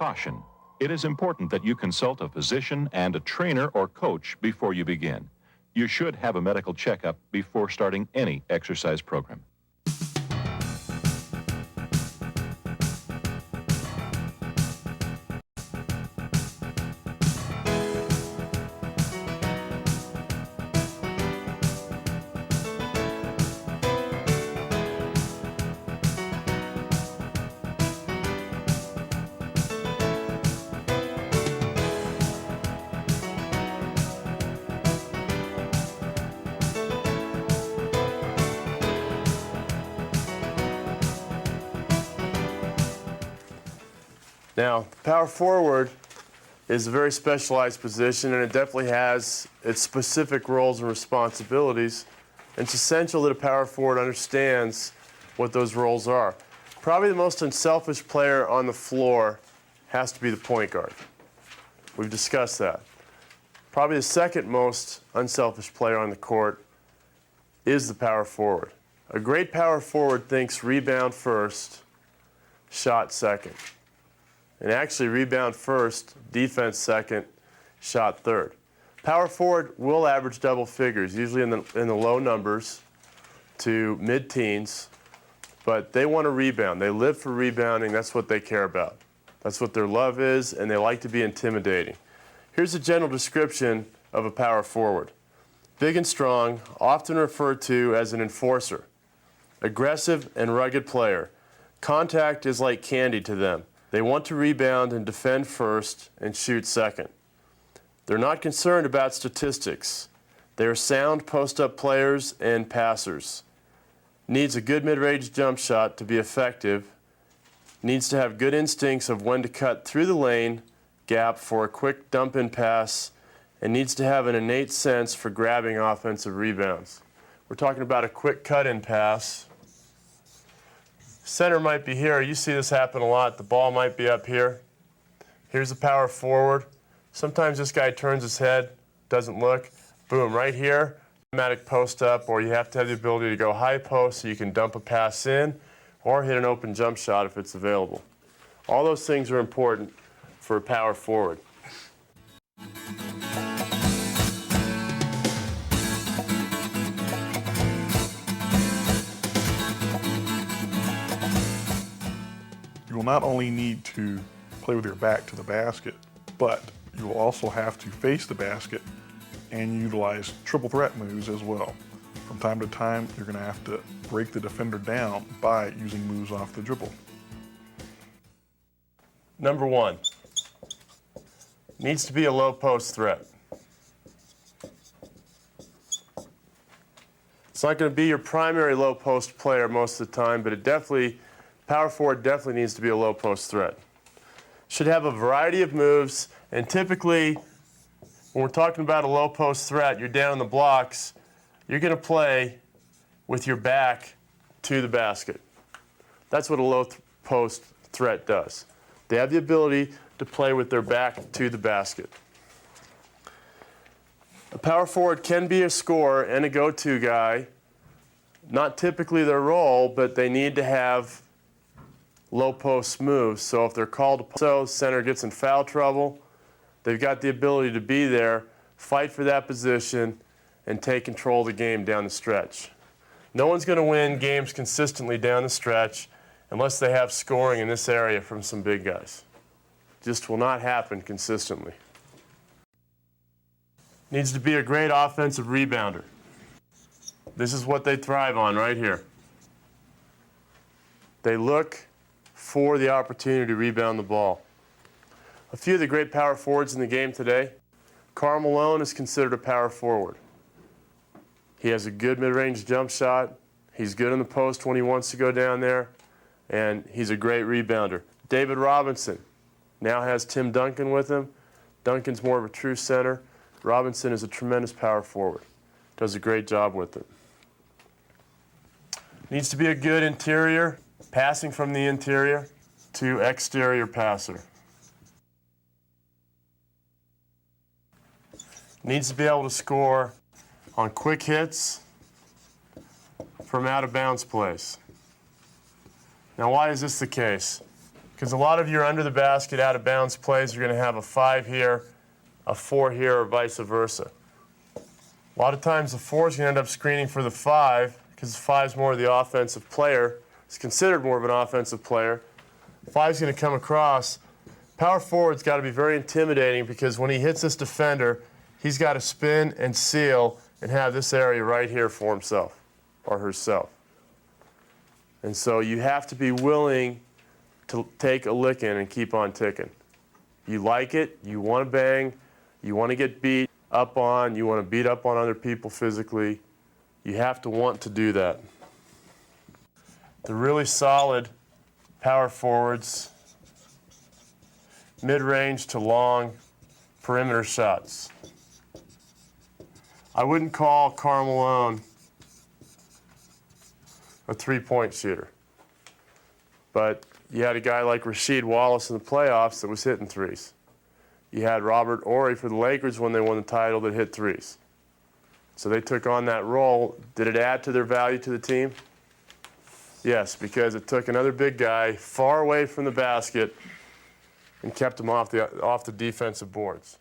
Caution. It is important that you consult a physician and a trainer or coach before you begin. You should have a medical checkup before starting any exercise program. Now, power forward is a very specialized position, and it definitely has its specific roles and responsibilities. And it's essential that a power forward understands what those roles are. Probably the most unselfish player on the floor has to be the point guard. We've discussed that. Probably the second most unselfish player on the court is the power forward. A great power forward thinks rebound first, shot second. And actually, rebound first, defense second, shot third. Power forward will average double figures, usually in the low numbers to mid-teens, but they want to rebound. They live for rebounding. That's what they care about. That's what their love is, and they like to be intimidating. Here's a general description of a power forward. Big and strong, often referred to as an enforcer. Aggressive and rugged player. Contact is like candy to them. They want to rebound and defend first and shoot second. They're not concerned about statistics. They are sound post-up players and passers. Needs a good mid-range jump shot to be effective. Needs to have good instincts of when to cut through the lane gap for a quick dump-in pass, and needs to have an innate sense for grabbing offensive rebounds. We're talking about a quick cut-in pass. Center might be here. You see this happen a lot. The ball might be up here. Here's the power forward. Sometimes this guy turns his head, doesn't look. Boom, right here, automatic post up, or you have to have the ability to go high post so you can dump a pass in or hit an open jump shot if it's available. All those things are important for a power forward. You will not only need to play with your back to the basket, but you will also have to face the basket and utilize triple threat moves as well. From time to time, you're going to have to break the defender down by using moves off the dribble. Number one, needs to be a low post threat. It's not going to be your primary low post player most of the time, but power forward definitely needs to be a low post threat. Should have a variety of moves, and typically when we're talking about a low post threat, you're down in the blocks, you're going to play with your back to the basket. That's what a low post threat does. They have the ability to play with their back to the basket. A power forward can be a scorer and a go-to guy. Not typically their role, but they need to have low post moves. So if they're called to center gets in foul trouble, they've got the ability to be there, fight for that position, and take control of the game down the stretch. No one's going to win games consistently down the stretch unless they have scoring in this area from some big guys. Just will not happen consistently. Needs to be a great offensive rebounder. This is what they thrive on right here. They look for the opportunity to rebound the ball. A few of the great power forwards in the game today. Karl Malone is considered a power forward. He has a good mid-range jump shot. He's good in the post when he wants to go down there, and he's a great rebounder. David Robinson now has Tim Duncan with him. Duncan's more of a true center. Robinson is a tremendous power forward. Does a great job with it. Needs to be a good interior, passing from the interior to exterior passer. Needs to be able to score on quick hits from out of bounds plays. Now, why is this the case? because a lot of your under the basket, out of bounds plays are going to have a 5 here, a 4 here, or vice versa. A lot of times the 4 is going to end up screening for the 5 because the 5 is more of the offensive player. It's considered more of an offensive player. 5 is going to come across. Power forward's got to be very intimidating because when he hits this defender, he's got to spin and seal and have this area right here for himself or herself. And so you have to be willing to take a licking and keep on ticking. You like it, you want to bang, you want to get beat up on, you want to beat up on other people physically. You have to want to do that. The really solid power forwards, mid-range to long perimeter shots. I wouldn't call Karl Malone a three-point shooter, but you had a guy like Rasheed Wallace in the playoffs that was hitting threes. You had Robert Horry for the Lakers when they won the title that hit threes. So they took on that role. Did it add to their value to the team? Yes, because it took another big guy far away from the basket and kept him off the defensive boards.